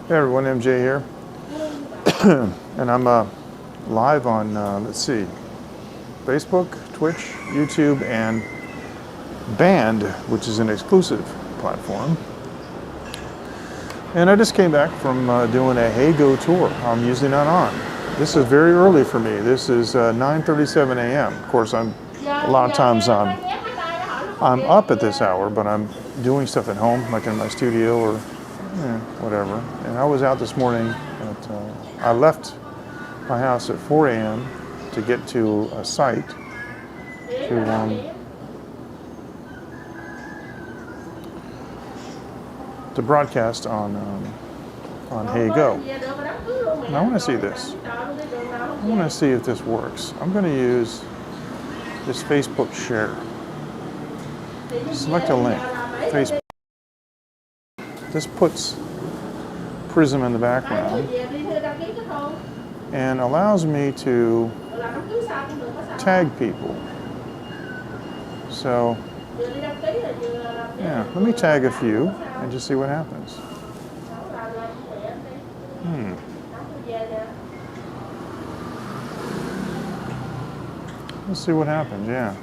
Hey everyone, MJ here, and I'm live on, let's see, Facebook, Twitch, YouTube, and Band, which is an exclusive platform. And I just came back from doing a Hago tour. I'm usually not on. This is very early for me. This is 9:37 a.m. Of course, a lot of times I'm up at this hour, but I'm doing stuff at home, like in my studio or whatever. And I was out this morning I left my house at 4 a.m. to get to a site to broadcast on Hago. And I want to see this. I want to see if this works. I'm going to use this Facebook share. Select a link. Facebook. This puts Prism in the background and allows me to tag people. So, yeah, let me tag a few and just see what happens. Let's see what happens, yeah.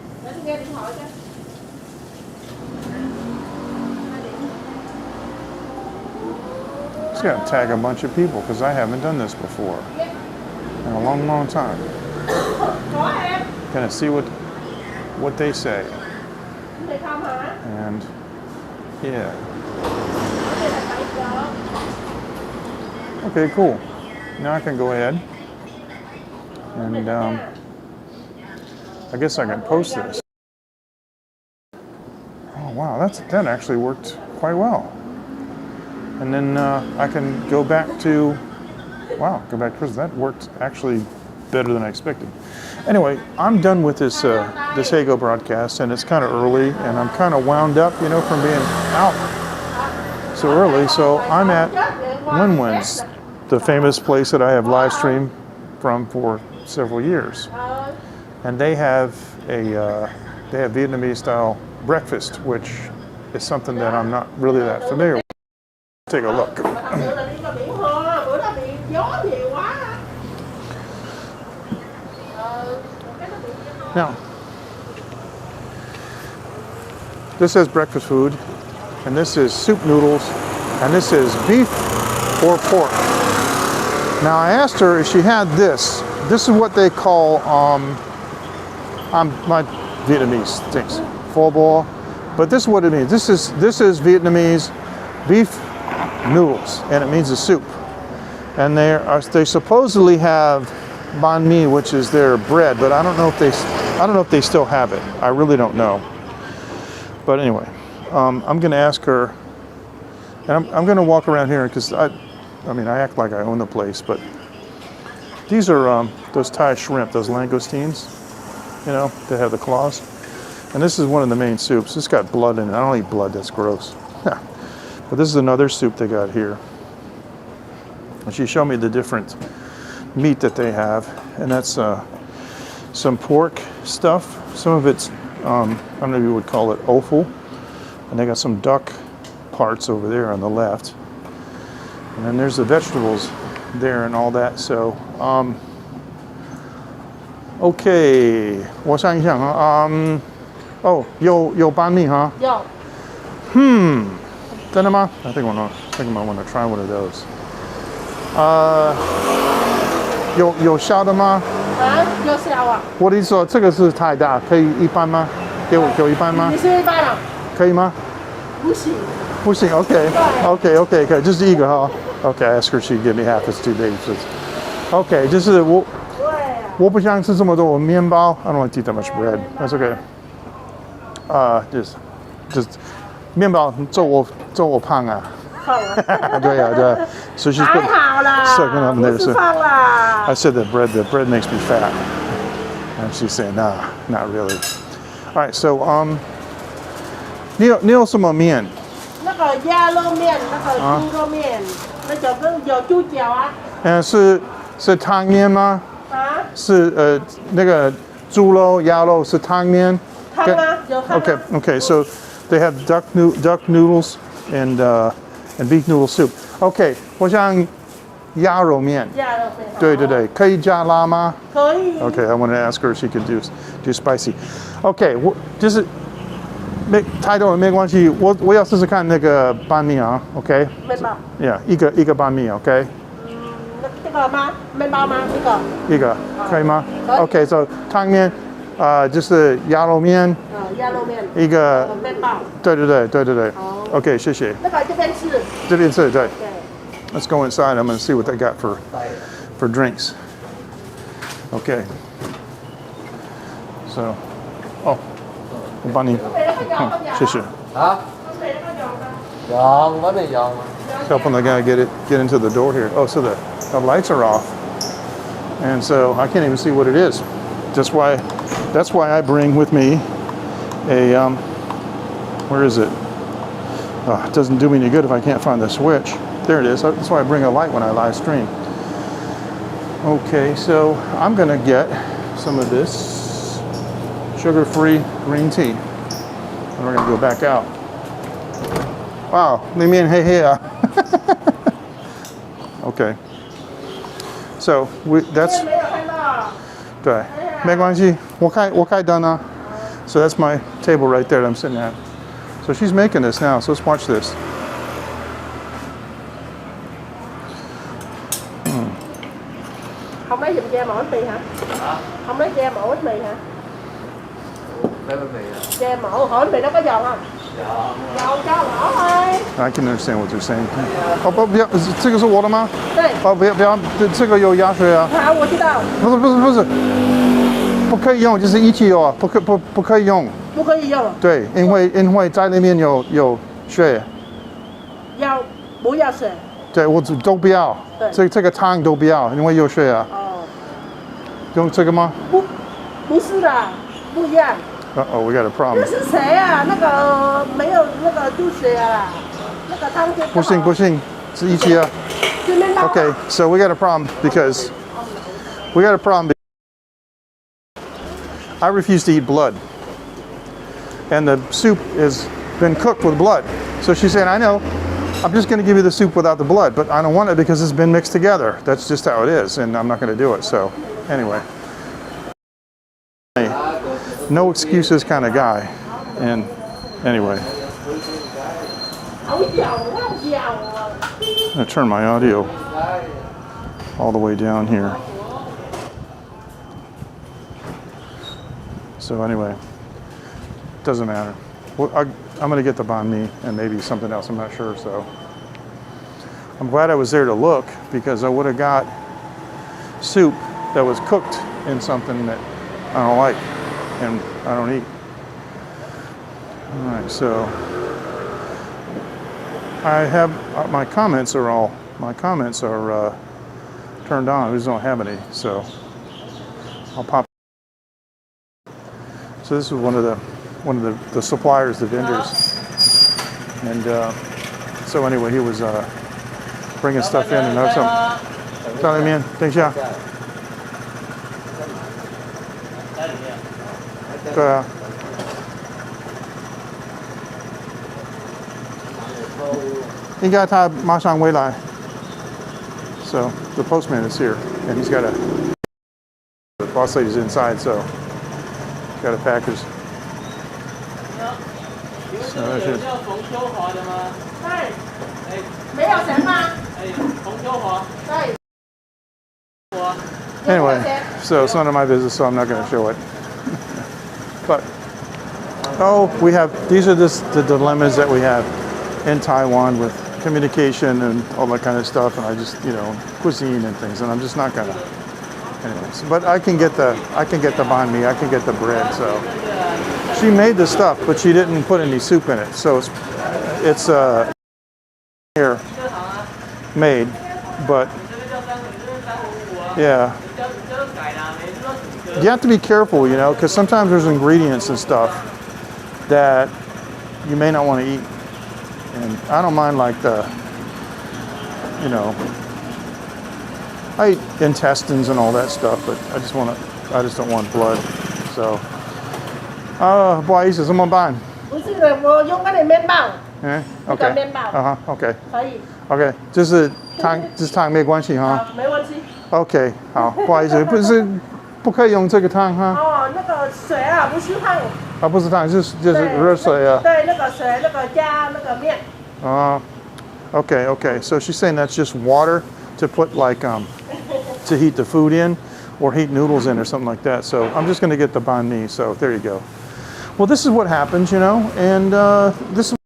Just got to tag a bunch of people because I haven't done this before in a long, long time. Gonna see what they say. And yeah. Okay, cool. Now I can go ahead and I guess I can post this. Oh wow, that actually worked quite well. And then I can go back to prison. That worked actually better than I expected. Anyway, I'm done with this Hago broadcast, and it's kind of early, and I'm kind of wound up, from being out so early. So I'm at Win-Win's, the famous place that I have live streamed from for several years, and they have Vietnamese style breakfast, which is something that I'm not really that familiar with. Take a look. Now, this is breakfast food, and this is soup noodles, and this is beef or pork. Now, I asked her if she had this. This is what they call, my Vietnamese things, pho bo, but this is what it means. This is Vietnamese beef noodles, and it means a soup. And they supposedly have banh mi, which is their bread, but I don't know if they still have it. I really don't know. But anyway, I'm going to ask her, and I'm going to walk around here because I act like I own the place, but these are those Thai shrimp, those langoustines, that have the claws. And this is one of the main soups. It's got blood in it. I don't eat blood. That's gross. But this is another soup they got here. And she showed me the different meat that they have. And that's some pork stuff. Some of it's, I don't know if you would call it offal. And they got some duck parts over there on the left. And then there's the vegetables there and all that. So, okay. 我想一想啊，有banh mi, huh? 有。真的吗? I think I might want to try one of those. 有小的吗？有小啊。我的意思说，这个是太大，可以一般吗？给我一般吗？你是一般啊？可以吗？不行。不行 ，OK， 可以，就是一个哈。Okay, I asked her she'd give me half. It's too big. Okay, 就是我不想吃这么多面包。I don't like to eat that much bread. That's okay. Just 面包做我胖啊。对啊。So she's put sucking up there. So I said the bread makes me fat, and she's saying, nah, not really. All right, so 你有什么面？那个鸭肉面，那个猪肉面，那个有猪脚啊。是汤面吗？啊？是那个猪肉、鸭肉是汤面。汤啊，有汤啊。Okay. So they have duck noodles and beef noodle soup. OK， 我想鸭肉面。鸭肉面。对对对，可以加辣吗？可以。Okay, I want to ask her if she could do spicy. Okay, 我就是没太多人没关系，我要试试看那个拌面啊 ，OK？ 面包。Yeah， 一个拌面 ，OK？ 这个吗？面包吗？一个可以吗可以？OK， so 汤面就是鸭肉面，鸭肉面。一个面包。对对对对对对好。 ，OK， 谢谢。那个这边吃。这边是对。对。 Let's go inside. I'm going to see what they got for drinks. Okay. So, oh, 我帮你，谢谢。啊？用，我哋用。 Helping the guy get into the door here. Oh, so the lights are off, and so I can't even see what it is. That's why I bring with me a where is it? Oh, it doesn't do me any good if I can't find the switch. There it is. That's why I bring a light when I live stream. Okay, so I'm gonna get some of this sugar-free green tea, and we're gonna go back out. Wow, 里面黑黑啊。Okay. So that's 没有看到。对，没关系，我开灯啊。So that's my table right there that I'm sitting at. So she's making this now. So let's watch this. 後尾dùng kem ổi mì hả? Không lấy kem ổi mì hả? Lấy bánh mì à? Kem ổi mì nó có giòn không? Giòn cho bỏ thôi. I can understand what they're saying. 哦不要，这个是我的吗？对。哦不要，这个有鸭血啊。好，我知道。不是，不可以用，就是一起有啊，不可以用。不可以用。对，因为在里面有血。不要水。对，我都不要。这个汤都不要，因为有血啊。哦。用这个吗？不是啦，不一样。Oh, we got a problem. 这是谁啊？那个没有那个注水啊，那个汤就不行，是一起啊。Okay, so we got a problem because I refuse to eat blood, and the soup has been cooked with blood. So she said, I know, I'm just going to give you the soup without the blood, but I don't want it because it's been mixed together. That's just how it is, and I'm not going to do it. So anyway, no excuses kind of guy, and anyway. I'm going to turn my audio all the way down here. So anyway, doesn't matter. Well, I'm going to get the banh mi and maybe something else. I'm not sure. So I'm glad I was there to look because I would have got soup that was cooked in something that I don't like and I don't eat. All right, so I have my comments are turned on. I just don't have any, so I'll pop. So this is one of the suppliers, the vendors, and so anyway, he was bringing stuff in and I was telling him, 等一下。对啊。应该他马上回来。So the postman is here, and he's got the boss lady's inside, so got a package. So that's it. 没有钱吗？ Anyway, so it's none of my business, so I'm not going to show it. But these are the dilemmas that we have in Taiwan with communication and all that kind of stuff, and I just cuisine and things, and I'm just not gonna. Anyways, but I can get the banh mi, I can get the bread. So she made the stuff, but she didn't put any soup in it, so it's here made, but yeah. You have to be careful, because sometimes there's ingredients and stuff that you may not want to eat. And I don't mind like I eat intestines and all that stuff, but I just don't want blood. So, 不好意思，怎么办？不是的，我用那个面包。哎那个，OK，面包啊哈，OK，OK，可以，就是汤没关系哈。好，没问题。 OK，好，不好意思，不可以用这个汤哈。哦，那个水啊，不是烫，啊，不是汤，就是对热水啊。对，那个水，那个加那个面。Okay, okay. So she's saying that's just water to put like to heat the food in, or heat noodles in, or something like that. So I'm just going to get the banh mi. So there you go. Well, this is what happens, you know, and this is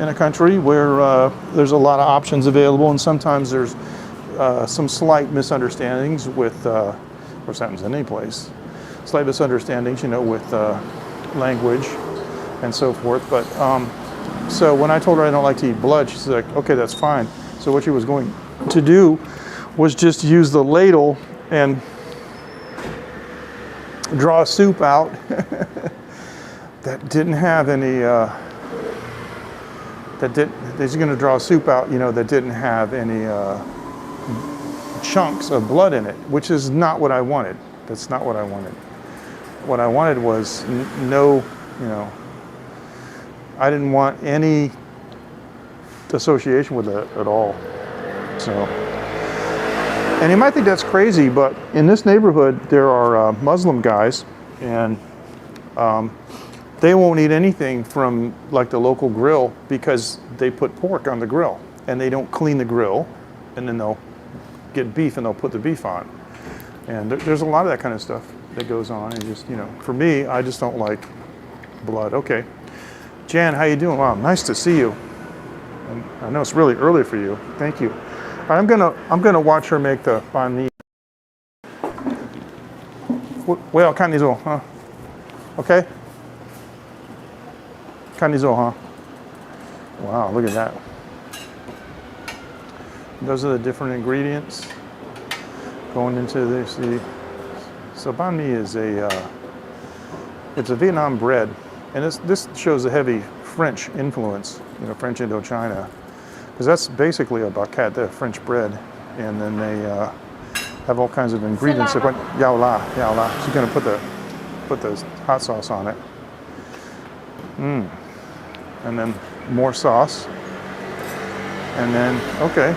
in a country where there's a lot of options available, and sometimes there's some slight misunderstandings with, of course, happens in any place, slight misunderstandings, you know, with language and so forth. But so when I told her I don't like to eat blood, she's like, okay, that's fine. So what she was going to do was just use the ladle and draw a soup out that didn't have any, she's going to draw a soup out, you know, that didn't have any chunks of blood in it, which is not what I wanted. That's not what I wanted. What I wanted was no, you know, I didn't want any association with it at all. So, and you might think that's crazy, but in this neighborhood there are Muslim guys, and they won't eat anything from like the local grill because they put pork on the grill, and they don't clean the grill, and then they'll get beef and they'll put the beef on. And there's a lot of that kind of stuff that goes on, and just, you know, for me, I just don't like blood. Okay. Jan, how you doing? Wow, nice to see you. And I know it's really early for you. Thank you. I'm gonna watch her make the banh mi. 我要看你做, huh? Okay? 看你做, huh? Wow, look at that. Those are the different ingredients going into this. So banh mi is it's a Vietnam bread. And this shows a heavy French influence, you know, French Indochina, because that's basically a baguette, the French bread, and then they have all kinds of ingredients. Like yao la. She's going to put the hot sauce on it, and then more sauce, and then okay,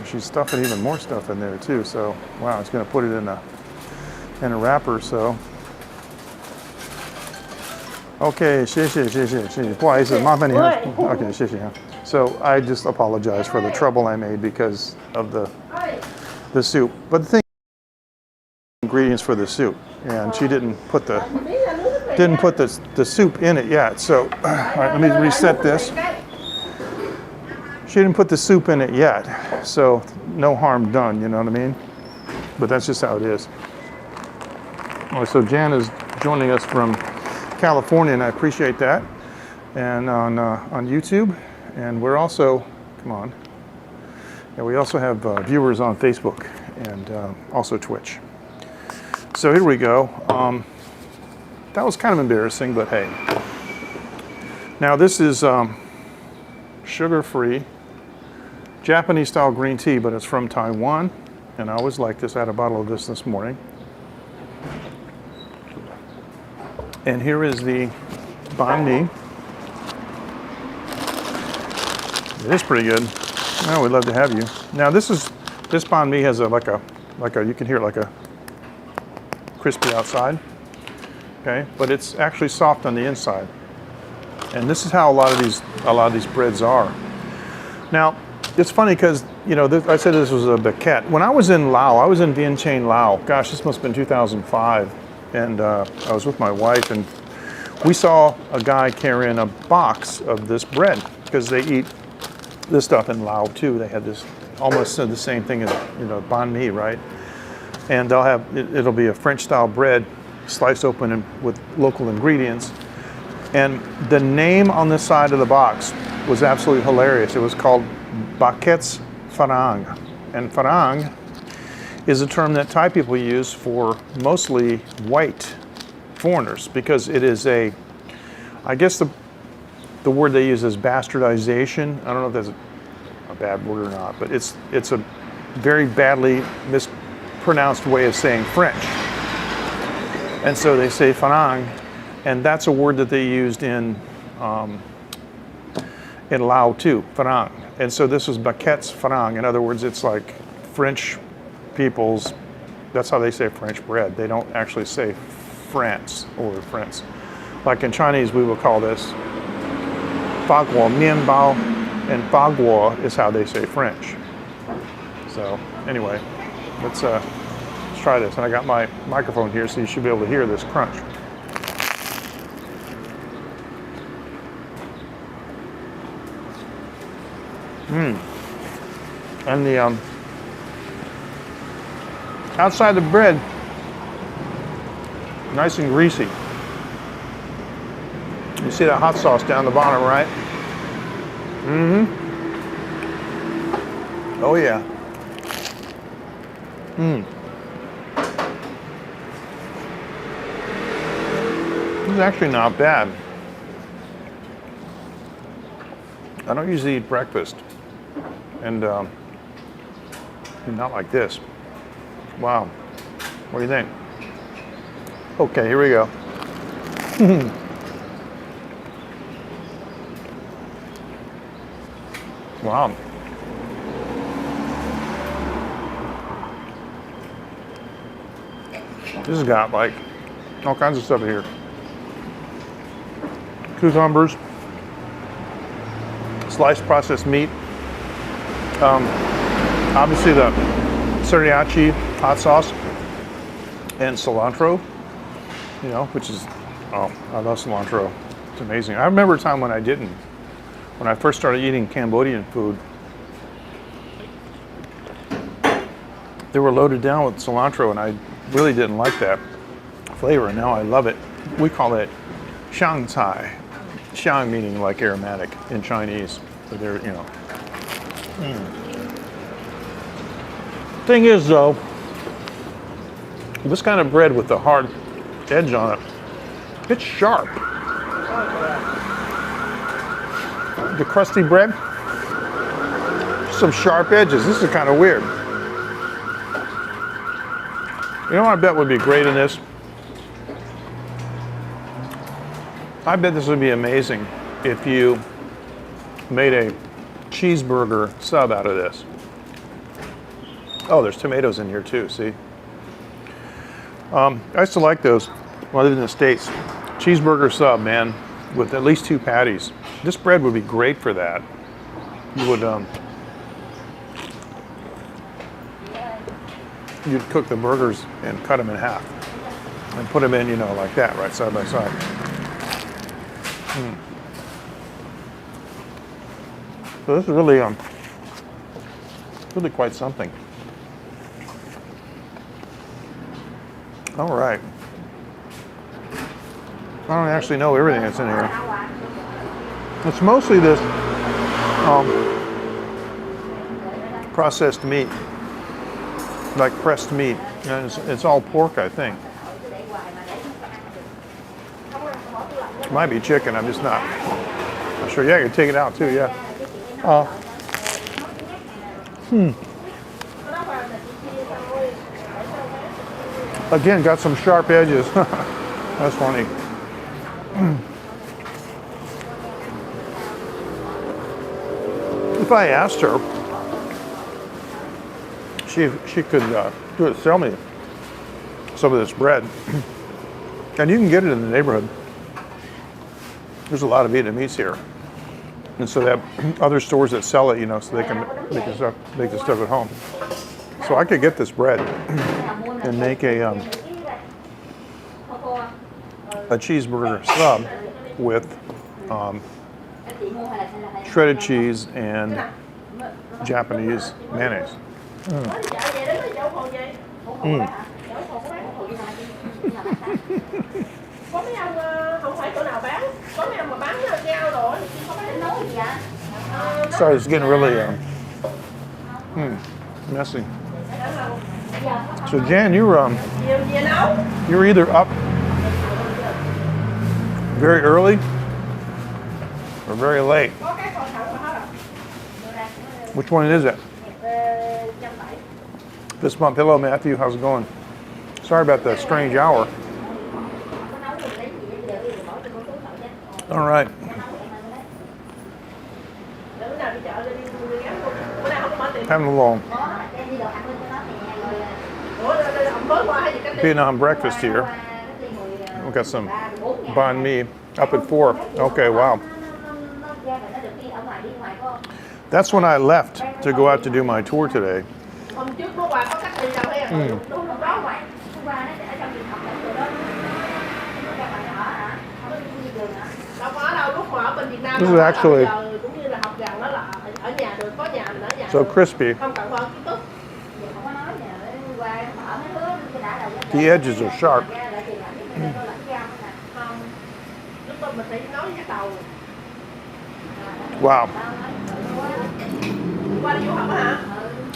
she's stuffing even more stuff in there too. So wow, it's going to put it in a wrapper. So. Okay, 谢谢，不好意思，麻烦你。Okay, 谢谢. So I just apologize for the trouble I made because of the soup. But the thing, ingredients for the soup, and she didn't put the soup in it yet. So all right, let me reset this. She didn't put the soup in it yet, so no harm done. You know what I mean? But that's just how it is. All right, so Jan is joining us from California, and I appreciate that, and on YouTube, and we're also, come on, yeah, we also have viewers on Facebook and also Twitch. So here we go. That was kind of embarrassing, but hey. Now this is sugar-free Japanese-style green tea, but it's from Taiwan, and I always like this. I had a bottle of this morning. And here is the banh mi. It is pretty good. Oh, we'd love to have you. Now this banh mi has like a you can hear it like a crispy outside. Okay, but it's actually soft on the inside. And this is how a lot of these breads are. Now it's funny because, you know, I said this was a baguette. When I was in Laos, I was in Vientiane, Laos. Gosh, this must have been 2005. And I was with my wife, and we saw a guy carrying a box of this bread because they eat this stuff in Laos too. They had this almost the same thing as, you know, banh mi, right? And they'll have it'll be a French-style bread sliced open with local ingredients. And the name on the side of the box was absolutely hilarious. It was called baguettes farang, and farang is a term that Thai people use for mostly white foreigners, because it is I guess the word they use is bastardization. I don't know if that's a bad word or not, but it's a very badly mispronounced way of saying French. And so they say farang, and that's a word that they used in in Lao too, farang. And so this is baguettes farang. In other words, it's like French people's, that's how they say French bread. They don't actually say France or France. Like in Chinese, we will call this Faguo mianbao, and Faguo is how they say French. So anyway, let's try this. And I got my microphone here, so you should be able to hear this crunch. And the outside the bread, nice and greasy. You see that hot sauce down the bottom, right? Oh yeah. This is actually not bad. I don't usually eat breakfast, and not like this. Wow. What do you think? Okay, here we go. Wow. This has got like all kinds of stuff in here. Cucumbers, sliced processed meat, obviously the teriyaki hot sauce, and cilantro, you know, which is, oh, I love cilantro. It's amazing. I remember a time when I didn't. When I first started eating Cambodian food, they were loaded down with cilantro, and I really didn't like that flavor, and now I love it. We call it shang cai. Shang meaning like aromatic in Chinese. But they're, you know. Thing is, though, this kind of bread with the hard edge on it, it's sharp. The crusty bread, some sharp edges. This is kind of weird. You know what I bet would be great in this? I bet this would be amazing if you made a cheeseburger sub out of this. Oh, there's tomatoes in here too, see? I used to like those when I lived in the States. Cheeseburger sub, man, with at least 2 patties. This bread would be great for that. You would, you'd cook the burgers and cut them in half and put them in, you know, like that, right, side by side. So this is really, really quite something. All right. I don't actually know everything that's in here. It's mostly this processed meat, like pressed meat, and it's all pork, I think. It might be chicken. I'm just not sure. Yeah, you can take it out too. Yeah. Again, got some sharp edges. That's funny. If I asked her, she could sell me some of this bread, and you can get it in the neighborhood. There's a lot of Vietnamese here, and so they have other stores that sell it, you know, so they can make the stuff at home. So I could get this bread and make a cheeseburger sub with shredded cheese and Japanese mayonnaise. Có mấy ông không phải chỗ nào bán, có mấy ông mà bán rau rồi thì không phải nấu gì ạ. Sorry, it's getting really messy. So Jan, you're either up very early or very late. Which one is it? Fist bump. Hello, Matthew. How's it going? Sorry about the strange hour. All right. chợ đi đi ngắn luôn. Bữa nay không có mở tiệm. Having a little Ủa, ông mới qua hay gì cách đi? Vietnam breakfast here. We've got some banh mi up at 4. Okay, wow. That's when I left to go out to do my tour today. Hôm trước nó qua có cách đi đâu hay đúng lúc đó ngoài. Đâu có đâu, lúc mà ở bên Việt Nam This is actually cũng như là học gần đó là ở nhà được, có nhà mình ở nhà. so crispy. Không cần hơn ký túc. The edges are sharp. Lúc đó mình phải nói với đầu. Wow. Qua đi du học hả?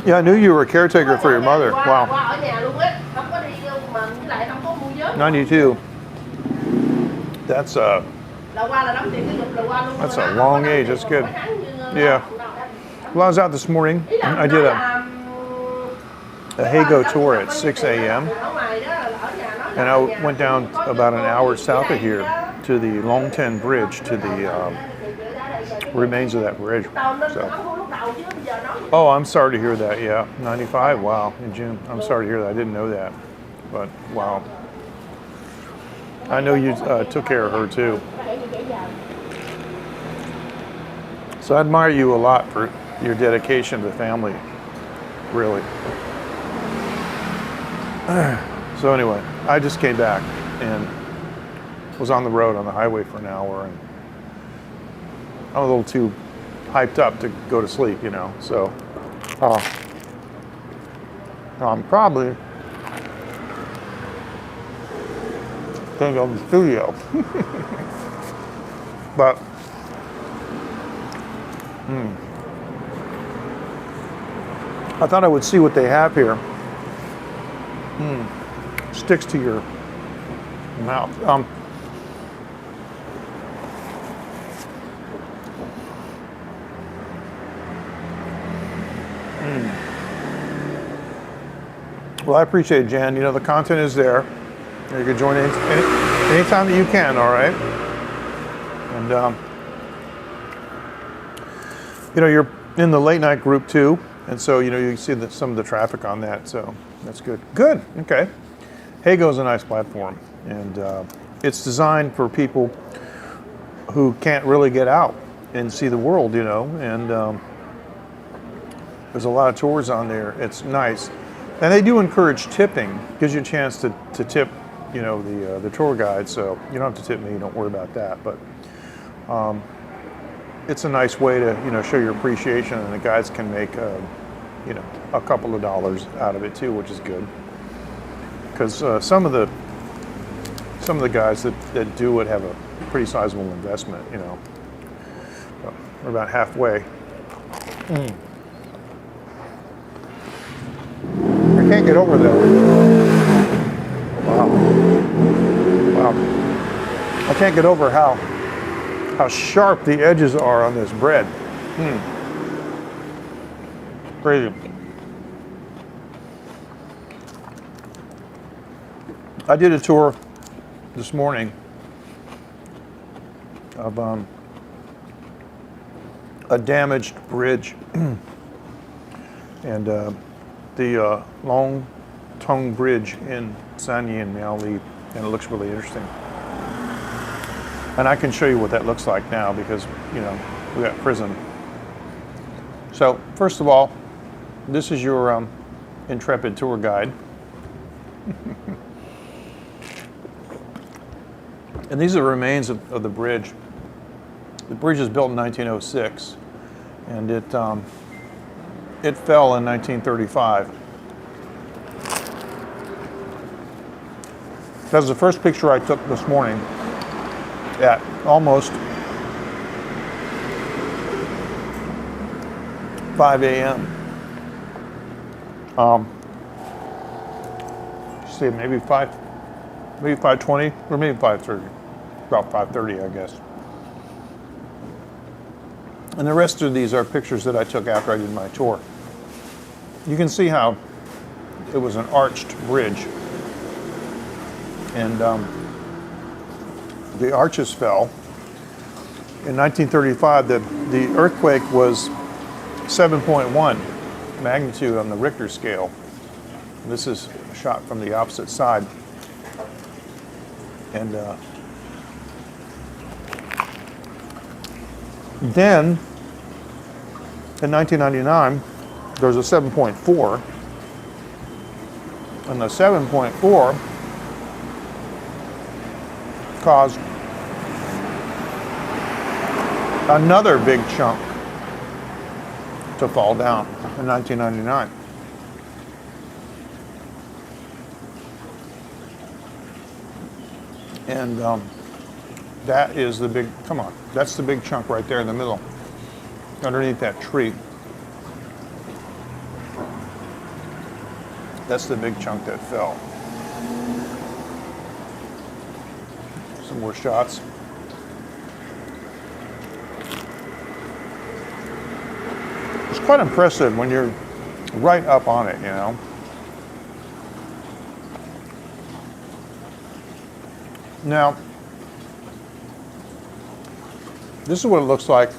Yeah, I knew you were a caretaker for your mother. Wow. Qua ở nhà luôn á, không có đi mà với lại không có mua giới. 92. That's Là qua là đóng tiền cái dục là qua luôn. That's a long age. That's good. Yeah. Well, I was out this morning. I did a Hago tour at 6 a.m. and I went down about an hour south of here to the Long Ten Bridge, to the remains of that bridge. So. Oh, I'm sorry to hear that. Yeah, 95. Wow, in June. I'm sorry to hear that. I didn't know that, but wow. I know you took care of her too. So I admire you a lot for your dedication to the family. Really. So anyway, I just came back and was on the road on the highway for an hour, and I'm a little too hyped up to go to sleep, you know. So I'm probably going to go to the studio. But I thought I would see what they have here. Sticks to your mouth. Well, I appreciate it, Jan. You know, the content is there. You can join in anytime that you can, all right? And, you know, you're in the late night group too. And so, you know, you see some of the traffic on that. So that's good. Good. Okay. Hago's a nice platform. And it's designed for people who can't really get out and see the world, you know. And there's a lot of tours on there. It's nice. And they do encourage tipping. Gives you a chance to tip, you know, the tour guide. So you don't have to tip me. Don't worry about that. But it's a nice way to, you know, show your appreciation, and the guides can make, you know, a couple of dollars out of it too, which is good. Because some of the guys that do it have a pretty sizable investment, you know. But we're about halfway. I can't get over that. Wow. I can't get over how sharp the edges are on this bread. Crazy. I did a tour this morning of a damaged bridge and the Long Tongue Bridge in Sanyin, Miaoli, and it looks really interesting. And I can show you what that looks like now because, you know, we got prison. So first of all, this is your intrepid tour guide. And these are the remains of the bridge. The bridge was built in 1906, and it fell in 1935. That was the first picture I took this morning at almost 5 a.m. See, maybe 5:20 or maybe 5:30, about 5:30, I guess. And the rest of these are pictures that I took after I did my tour. You can see how it was an arched bridge, and the arches fell. In 1935, the earthquake was 7.1 magnitude on the Richter scale. This is shot from the opposite side. And then in 1999, there's a 7.4. And the 7.4 caused another big chunk to fall down in 1999. And that is the big, come on, that's the big chunk right there in the middle, underneath that tree. That's the big chunk that fell. Some more shots. It's quite impressive when you're right up on it, you know. Now, this is what it looks like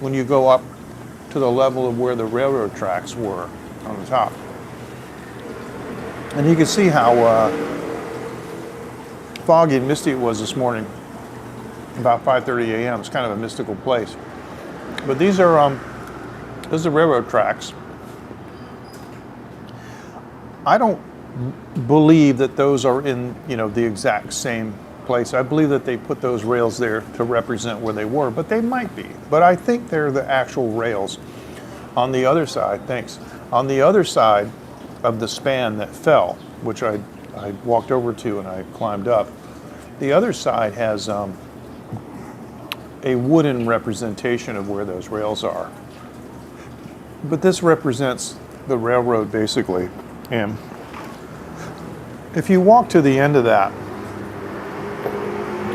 when you go up to the level of where the railroad tracks were on the top. And you can see how foggy and misty it was this morning, about 5:30 a.m. It's kind of a mystical place. But these are railroad tracks. I don't believe that those are in, you know, the exact same place. I believe that they put those rails there to represent where they were, but they might be. But I think they're the actual rails. On the other side, thanks. On the other side of the span that fell, which I walked over to and I climbed up, the other side has a wooden representation of where those rails are. But this represents the railroad basically. And if you walk to the end of that,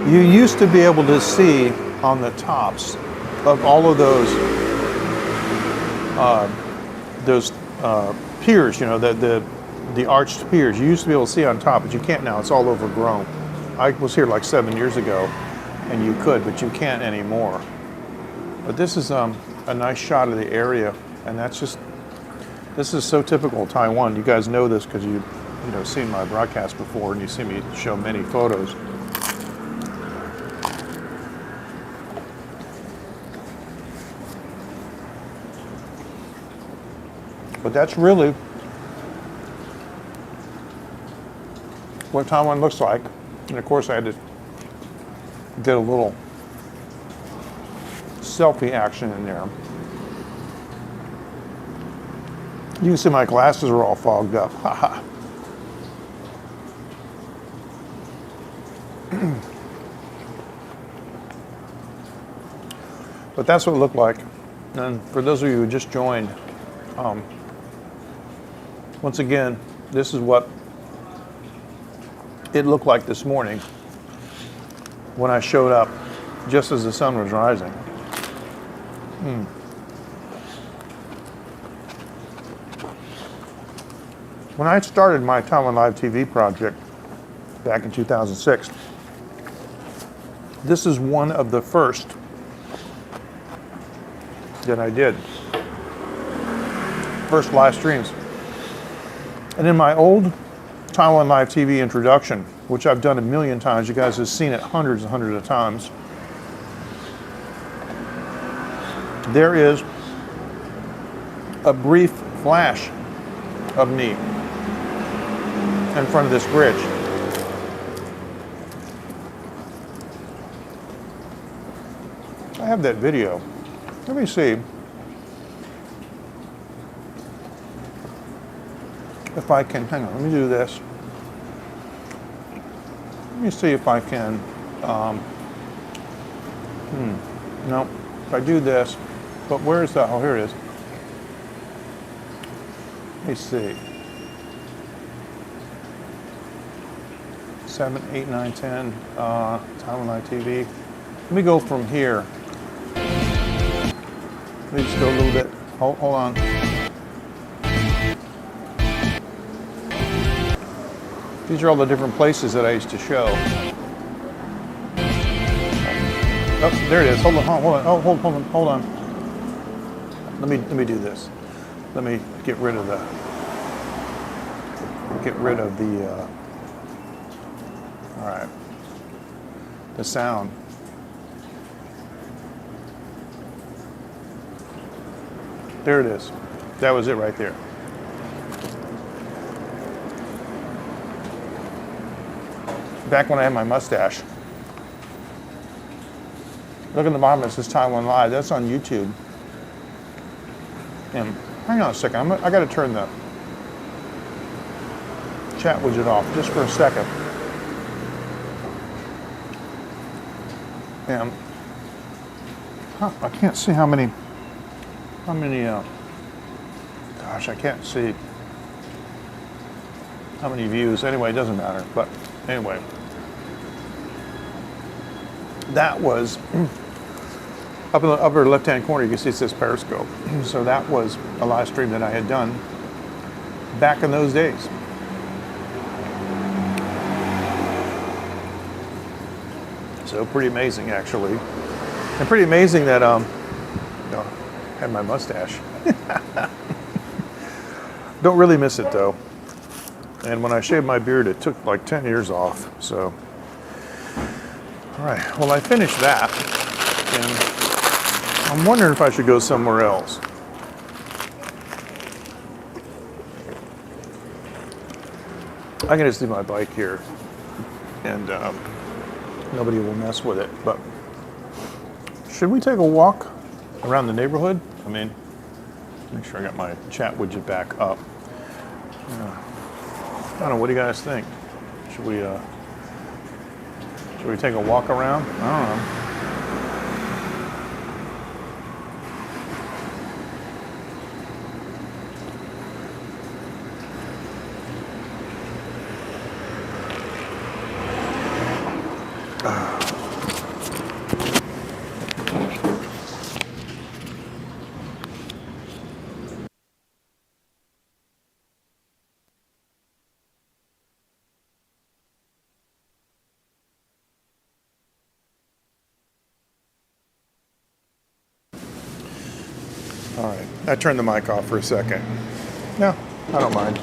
you used to be able to see on the tops of all of those piers, you know, the arched piers. You used to be able to see on top, but you can't now. It's all overgrown. I was here like 7 years ago, and you could, but you can't anymore. But this is a nice shot of the area, and this is so typical of Taiwan. You guys know this because you know seen my broadcast before, and you see me show many photos. But that's really what Taiwan looks like. And of course I had to get a little selfie action in there. You can see my glasses are all fogged up. Haha. But that's what it looked like. And for those of you who just joined, once again, this is what it looked like this morning when I showed up just as the sun was rising. When I started my Taiwan Live TV project back in 2006, this is one of the first that I did. First live streams. And in my old Taiwan Live TV introduction, which I've done a million times, you guys have seen it hundreds and hundreds of times, there is a brief flash of me in front of this bridge. I have that video. Let me see if I can, hang on, let me do this. Let me see if I can, no, if I do this, but where is that? Oh, here it is. Let me see. 7, 8, 9, 10, Taiwan Live TV. Let me go from here. Let me just go a little bit, hold on. These are all the different places that I used to show. Oh, there it is. Hold on. Oh, hold on. Let me do this. Let me get rid of the all right, the sound. There it is. That was it right there. Back when I had my mustache. Look at the bottom, it says Taiwan Live. That's on YouTube. And hang on a second, I gotta turn the chat widget off just for a second. And I can't see how many, gosh, I can't see how many views. Anyway, it doesn't matter, but anyway. That was, up in the upper left-hand corner, you can see it says Periscope. So that was a live stream that I had done back in those days. So pretty amazing, actually. And pretty amazing that, I had my mustache. Don't really miss it, though. And when I shaved my beard, it took like 10 years off, so. All right, well, I finished that, and I'm wondering if I should go somewhere else. I can just leave my bike here, and nobody will mess with it, but should we take a walk around the neighborhood? I mean, make sure I got my chat widget back up. I don't know, what do you guys think? Should we take a walk around? I don't know. All right, I turned the mic off for a second. No, I don't mind.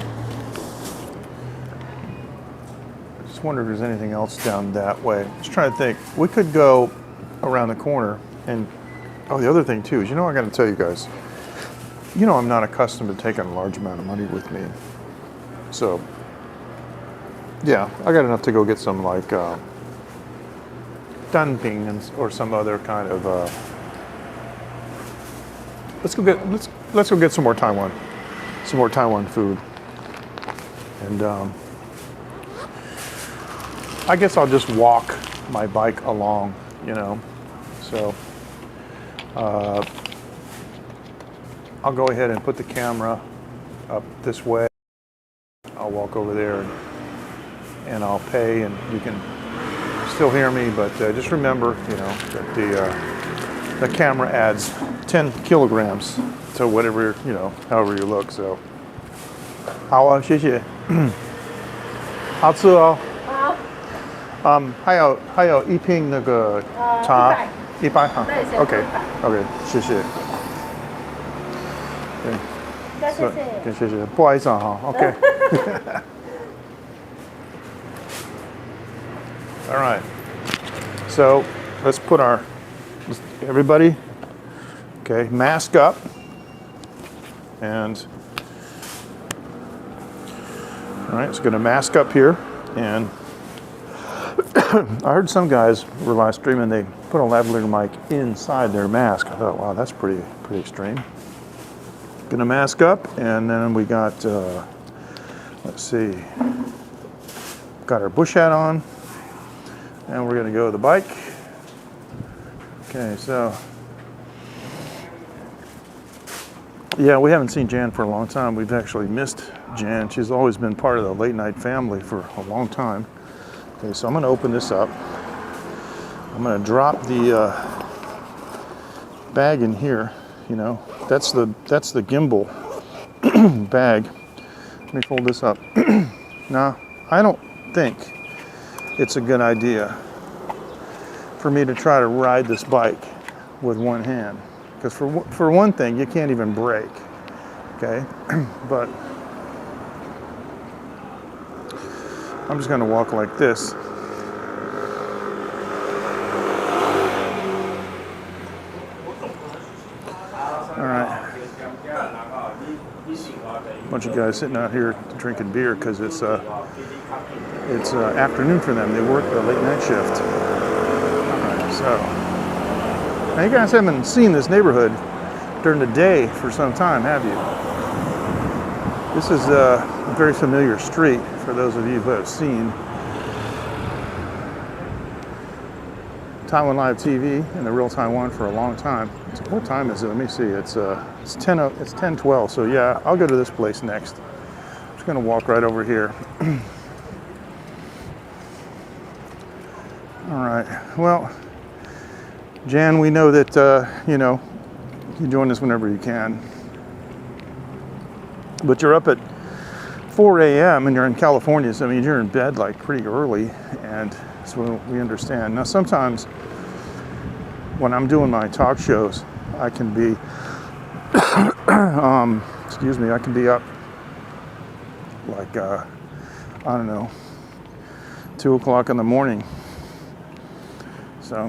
I just wonder if there's anything else down that way. Just trying to think. We could go around the corner and, oh, the other thing too is, I gotta tell you guys, I'm not accustomed to taking a large amount of money with me. So, yeah, I got enough to go get some like danping or some other kind of let's go get some more Taiwan food, and I guess I'll just walk my bike along, So I'll go ahead and put the camera up this way. I'll walk over there and I'll pay, and you can still hear me, but just remember, that the camera adds 10 kilograms to whatever, however you look. So 好啊，谢谢。好吃哦。好。还有一瓶那个茶，100哈。OK， 谢谢。对，谢谢。不好意思啊哈。OK。All right. So let's put everybody. Okay, mask up, and all right, it's going to mask up here, and I heard some guys were live streaming, they put a lavalier mic inside their mask. I thought, wow, that's pretty extreme. Going to mask up, and then we got, let's see, got our bush hat on, and we're going to go to the bike. Okay, so. Yeah, we haven't seen Jan for a long time. We've actually missed Jan. She's always been part of the late night family for a long time. Okay, so I'm going to open this up. I'm going to drop the bag in here. That's the gimbal bag. Let me fold this up. Now, I don't think it's a good idea for me to try to ride this bike with one hand. because for one thing, you can't even brake. Okay, but I'm just going to walk like this. All right. Bunch of guys sitting out here drinking beer because it's afternoon for them. They work the late night shift. All right, so now you guys haven't seen this neighborhood during the day for some time, have you? This is a very familiar street for those of you who have seen Taiwan Live TV and the Real Taiwan for a long time. What time is it? Let me see. It's 10:12. So yeah, I'll go to this place next. I'm just gonna walk right over here. All right. Well, Jan, we know that you know, you join us whenever you can. But you're up at 4 a.m. and you're in California, so I mean you're in bed like pretty early, and so we understand. Now sometimes when I'm doing my talk shows, I can be, excuse me, I can be up like, I don't know, 2 o'clock in the morning. So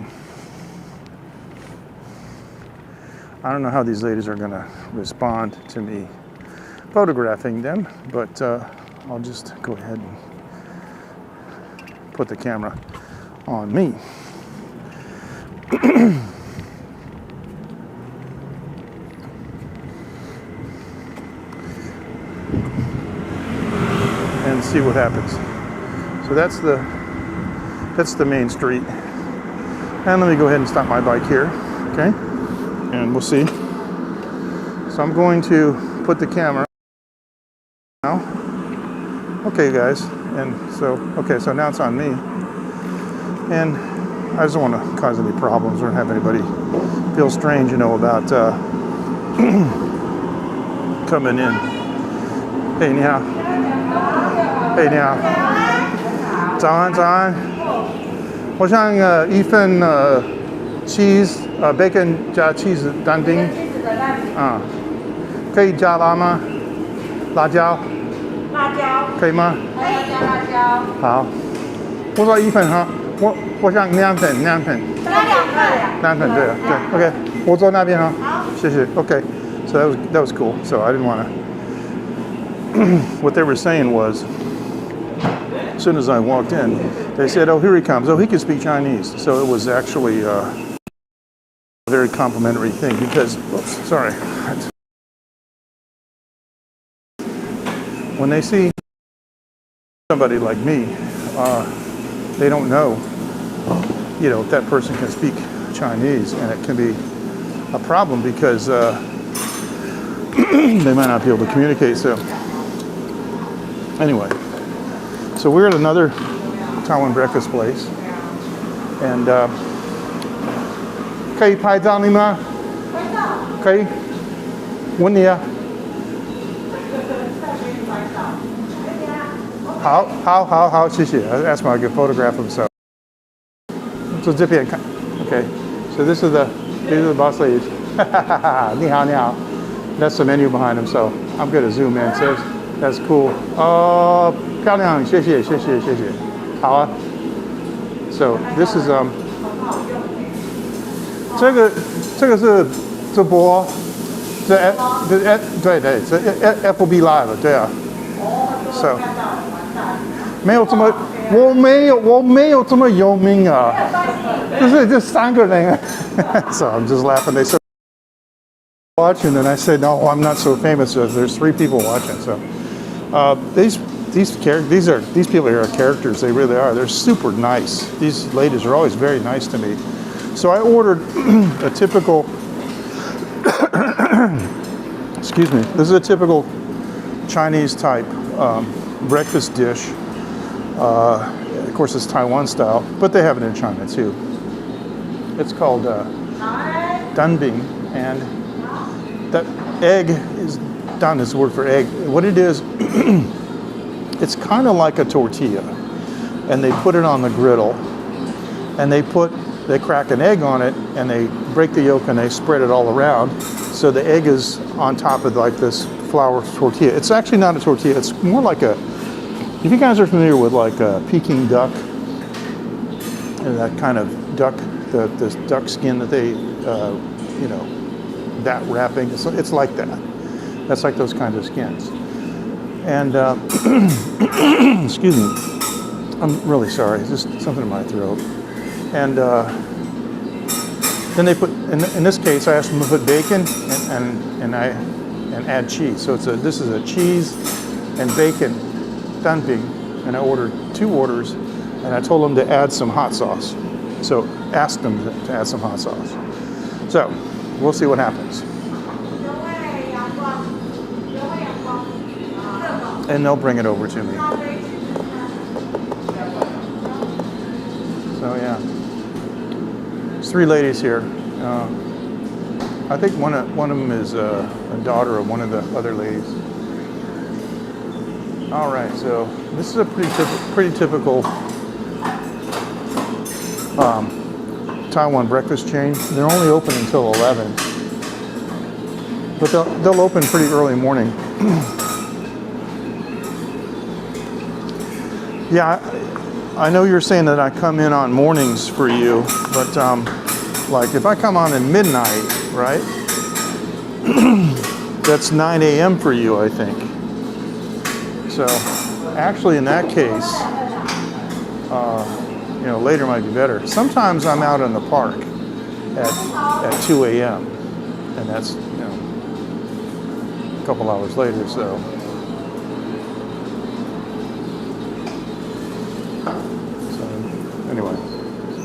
I don't know how these ladies are gonna respond to me photographing them, but I'll just go ahead and put the camera on me. And see what happens. So that's the main street. And let me go ahead and stop my bike here, okay? And we'll see. So I'm going to put the camera now. Okay, guys. And so, okay, so now it's on me. And I just don't want to cause any problems or have anybody feel strange, you know, about coming in. Hey, 你好。Hey, 你好。早安，早安。我想一份cheese bacon 加 cheese 蛋饼。啊，可以加辣吗？辣椒。辣椒。可以吗？可以加辣椒。好，我说一份哈。我想2份。加2份。2份对，OK， 我坐那边哈。好，谢谢。OK， so that was cool. So I didn't want to. What they were saying was, as soon as I walked in, they said, "Oh, here he comes. Oh, he can speak Chinese." So it was actually a very complimentary thing because, oops, sorry. When they see somebody like me, they don't know, you know, if that person can speak Chinese, and it can be a problem because they might not be able to communicate. So anyway, so we're at another Taiwan breakfast place, and 可以拍照你吗？可以，问你啊。好，谢谢。I asked him if I could photograph him, so. 就这边看 Okay, so these are the boss ladies. 你好。That's the menu behind them, so I'm going to zoom in. So that's cool. 漂亮，谢谢。好啊。So this is 这个是直播，对，这 FB Live 对啊。So 我没有这么有名啊，这3个人。So I'm just laughing. They said watching, and I said, no, I'm not so famous. There's 3 people watching. So these people here are characters. They really are. They're super nice. These ladies are always very nice to me. So I ordered a typical. Excuse me. This is a typical Chinese type breakfast dish. Of course, it's Taiwan style, but they have it in China too. It's called danbing, and that egg is dan is the word for egg. What it is, it's kind of like a tortilla, and they put it on the griddle, and they put they crack an egg on it and they break the yolk and they spread it all around. So the egg is on top of like this flour tortilla. It's actually not a tortilla. It's more like a, if you guys are familiar with like a Peking duck, and that kind of duck, this duck skin that they, you know, that wrapping, it's like that. That's like those kinds of skins. And, excuse me, I'm really sorry, it's just something in my throat. And then they put, in this case, I asked them to put bacon and add cheese. So this is a cheese and bacon dumpling, and I ordered 2 orders, and I told them to add some hot sauce. So ask them to add some hot sauce. So we'll see what happens. And they'll bring it over to me. So yeah, there's 3 ladies here. I think one of them is a daughter of one of the other ladies. All right, so this is a pretty typical Taiwan breakfast chain. They're only open until 11, but they'll open pretty early morning. Yeah, I know you're saying that I come in on mornings for you, but like if I come on at midnight, right? That's 9 a.m. for you, I think. So actually in that case, you know, later might be better. Sometimes I'm out in the park at 2 a.m. and that's, you know, a couple hours later, so. Anyway,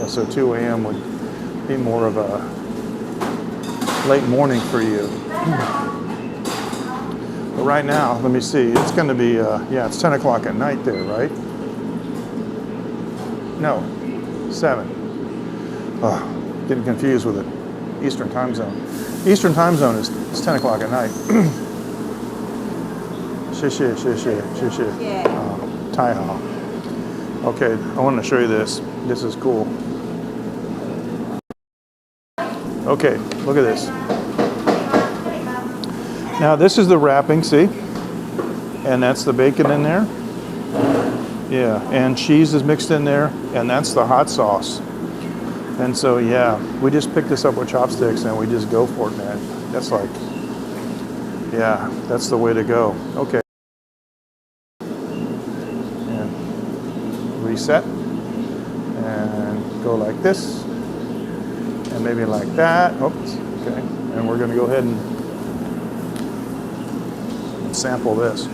so 2 a.m. would be more of a late morning for you. But right now, let me see, it's going to be, yeah, it's 10 o'clock at night there, right? No, 7. Oh, getting confused with it. Eastern time zone. Eastern time zone is 10 o'clock at night. Taihao. Okay, I want to show you this. This is cool. Okay, look at this. Now this is the wrapping, see? And that's the bacon in there. Yeah, and cheese is mixed in there, and that's the hot sauce. And so, yeah, we just picked this up with chopsticks and we just go for it, man. That's like, yeah, that's the way to go. Okay. And reset. And go like this. And maybe like that. Oops, okay. And we're gonna go ahead and sample this.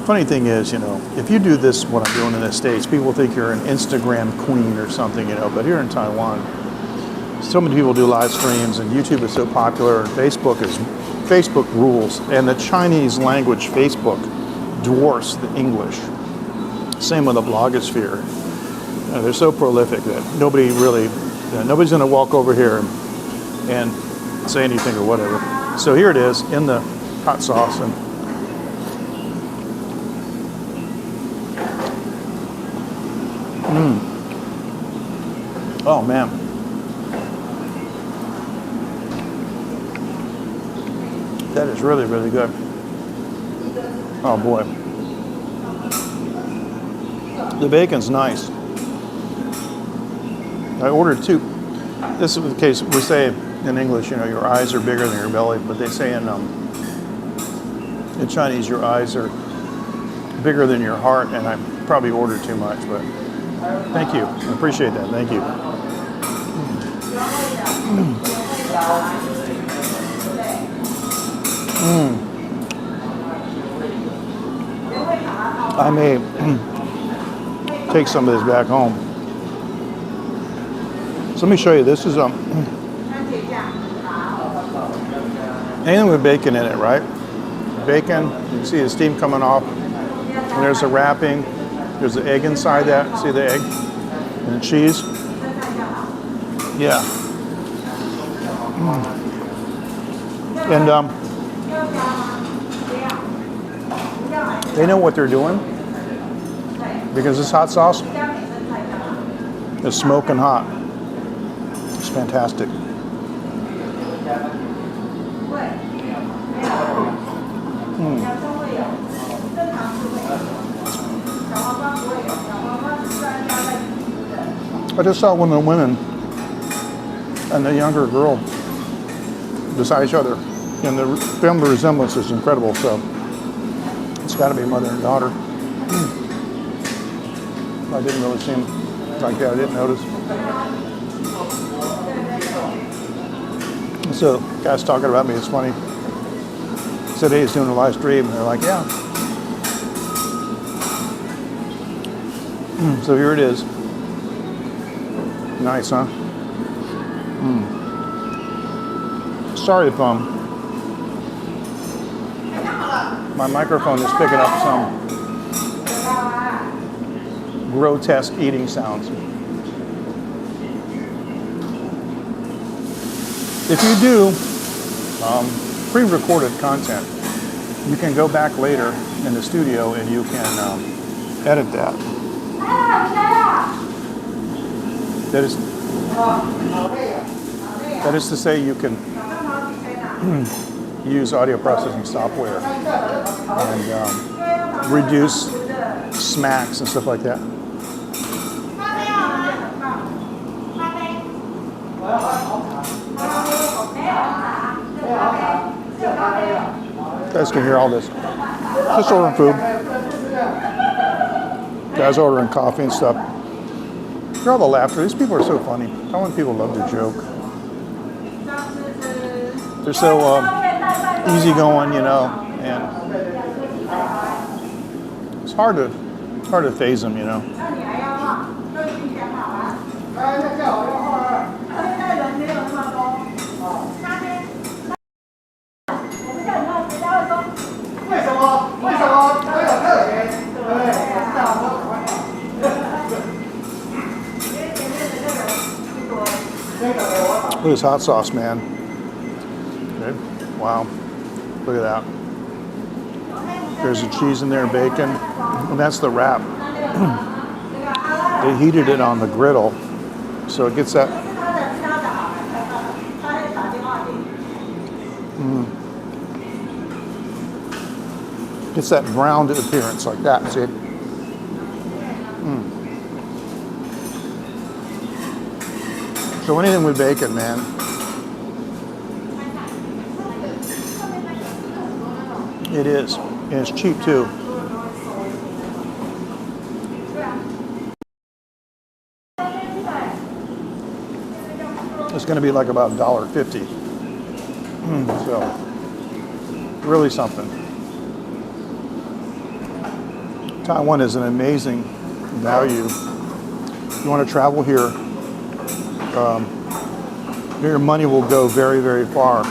Funny thing is, you know, if you do this, what I'm doing in the States, people think you're an Instagram queen or something, you know, but here in Taiwan, so many people do live streams and YouTube is so popular and Facebook rules, and the Chinese language Facebook dwarfs the English. Same with the blogosphere. They're so prolific that nobody's going to walk over here and say anything or whatever. So here it is in the hot sauce, and oh man. That is really, really good. Oh boy. The bacon's nice. I ordered 2. This is the case, we say in English, you know, your eyes are bigger than your belly, but they say in Chinese, your eyes are bigger than your heart, and I probably ordered too much, but thank you. I appreciate that. Thank you. I may take some of this back home. So let me show you. This is anything with bacon in it, right? Bacon. You can see the steam coming off. And there's the wrapping. There's the egg inside that. See the egg and the cheese. Yeah. And They know what they're doing because this hot sauce is smoking hot. It's fantastic. I just saw one of the women and the younger girl beside each other, and the family resemblance is incredible. So it's got to be mother and daughter. I didn't really seem like that. I didn't notice. So guys talking about me. It's funny. Said, hey, he's doing a live stream, and they're like, yeah. So here it is. Nice, huh? Sorry if my microphone is picking up some grotesque eating sounds. If you do pre-recorded content, you can go back later in the studio and you can edit that. That is to say, you can use audio processing software and reduce smacks and stuff like that. You guys can hear all this. Just ordering food. Guys ordering coffee and stuff. Hear all the laughter. These people are so funny. Taiwan people love to joke. They're so easygoing, you know, and it's hard to phase them, you know. Look at this hot sauce, man. Okay. Wow. Look at that. There's the cheese in there, bacon, and that's the wrap. They heated it on the griddle, so it gets that. Gets that browned appearance like that. See? So anything with bacon, man. It is. And it's cheap too. It's going to be like about $1.50. So, really something. Taiwan is an amazing value. If you want to travel here, your money will go very, very far.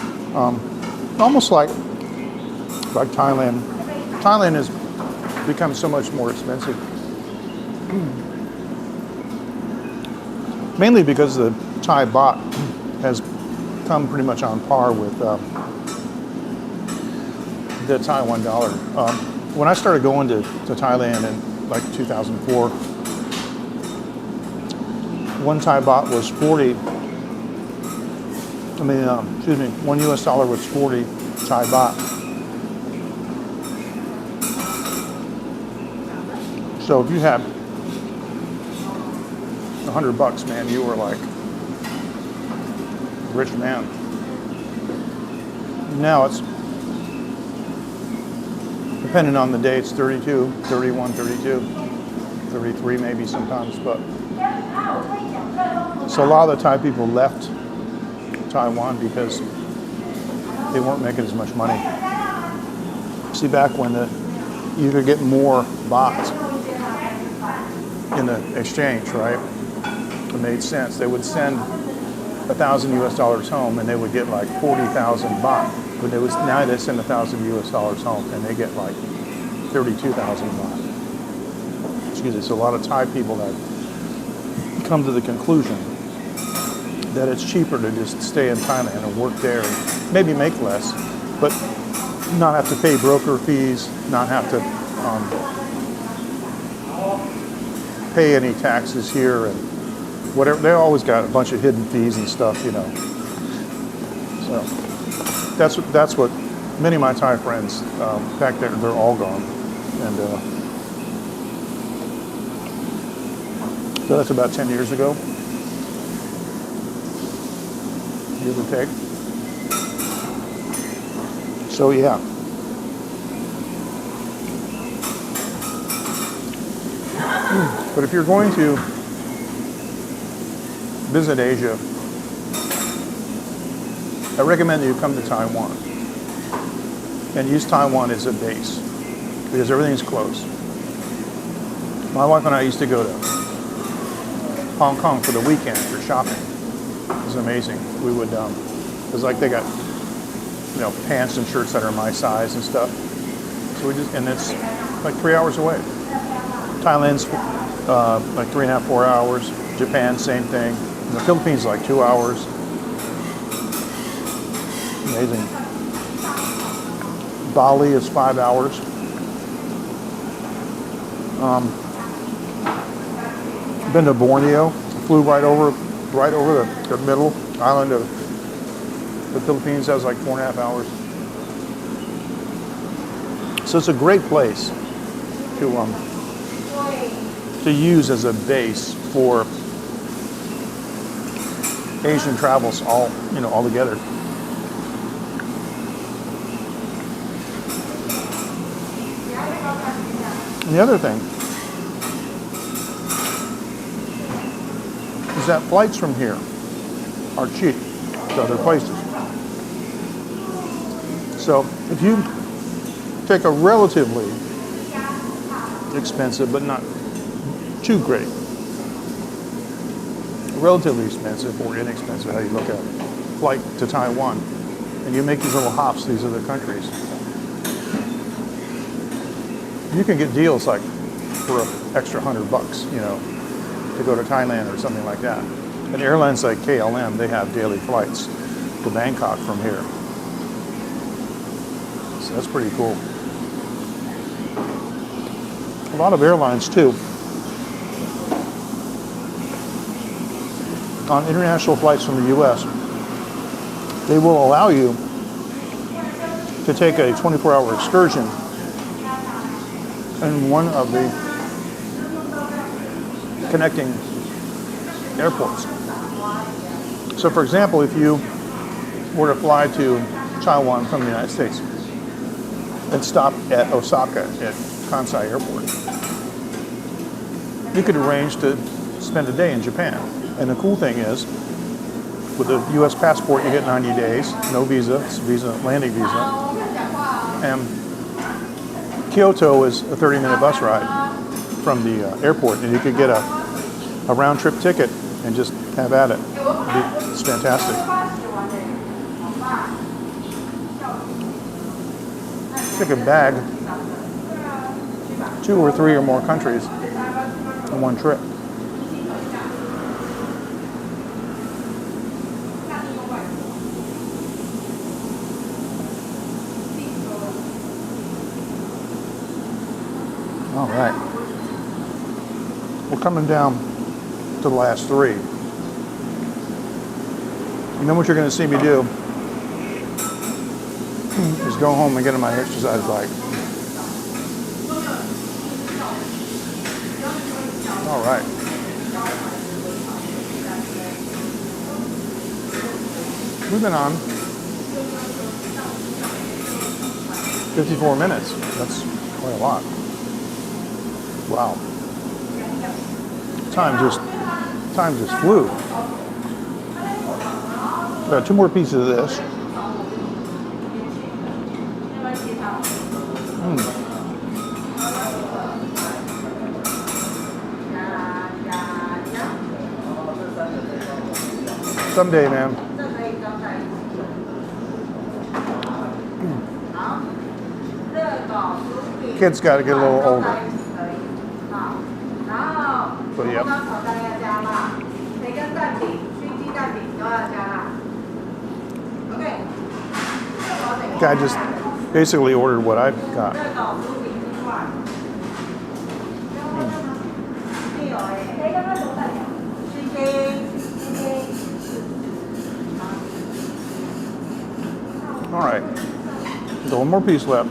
Almost like Thailand. Thailand has become so much more expensive. Mainly because the Thai baht has come pretty much on par with the Taiwan dollar. When I started going to Thailand in like 2004, one Thai baht was 40. One US dollar was 40 Thai baht. So if you had $100, man, you were like a rich man. Now it's, depending on the day, it's 32, 31, 32, 33 maybe sometimes, but. So a lot of the Thai people left Taiwan because they weren't making as much money. See, back when you could get more baht in the exchange, right? It made sense. They would send $1,000 US home and they would get like 40,000 baht. But now they send $1,000 US home and they get like 32,000 baht. Excuse me. So a lot of Thai people that come to the conclusion that it's cheaper to just stay in Thailand and work there and maybe make less, but not have to pay broker fees, not have to pay any taxes here and whatever. They always got a bunch of hidden fees and stuff, you know. So that's what many of my Thai friends back there, they're all gone. And so that's about 10 years ago, give or take. So yeah. But if you're going to visit Asia, I recommend that you come to Taiwan and use Taiwan as a base because everything's close. My wife and I used to go to Hong Kong for the weekend for shopping. It was amazing. We would, it was like they got, you know, pants and shirts that are my size and stuff. So we just, and it's like 3 hours away. Thailand's like 3.5, 4 hours. Japan, same thing. And the Philippines, like 2 hours. Amazing. Bali is 5 hours. Been to Borneo. Flew right over the middle island of the Philippines. That was like 4.5 hours. So it's a great place to use as a base for Asian travels all together. And the other thing is that flights from here are cheap to other places. So if you take a relatively expensive, but not too great, relatively expensive or inexpensive, how you look at it, flight to Taiwan, and you make these little hops to these other countries, you can get deals like for an extra $100, you know, to go to Thailand or something like that. And airlines like KLM, they have daily flights to Bangkok from here. So that's pretty cool. A lot of airlines too, on international flights from the US, they will allow you to take a 24-hour excursion in one of the connecting airports. So for example, if you were to fly to Taiwan from the United States and stop at Osaka at Kansai Airport, you could arrange to spend a day in Japan. And the cool thing is, with a US passport, you get 90 days, no visa, it's landing visa. And Kyoto is a 30-minute bus ride from the airport, and you could get a round-trip ticket and just have at it. It's fantastic. You can bag 2 or 3 or more countries in one trip. All right. We're coming down to the last 3. And then what you're going to see me do is go home and get on my exercise bike. All right. We've been on 54 minutes. That's quite a lot. Wow. Time just flew. Got 2 more pieces of this. Someday, man. Kids got to get a little older. But yeah. Guy just basically ordered what I got. All right. There's one more piece left.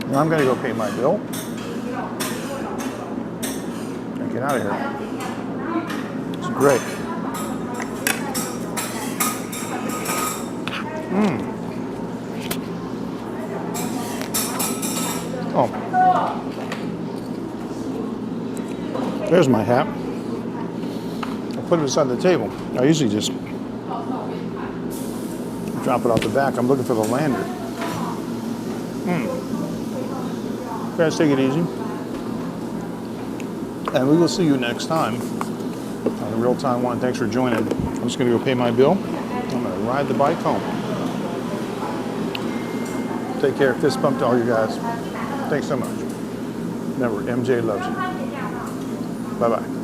Now I'm going to go pay my bill and get out of here. It's great. Oh. There's my hat. I put it beside the table. I usually just drop it off the back. I'm looking for the lander. Guys, take it easy. And we will see you next time on The Real Taiwan. Thanks for joining. I'm just going to go pay my bill. I'm going to ride the bike home. Take care. Fist bump to all you guys. Thanks so much. Remember, MJ loves you. Bye-bye.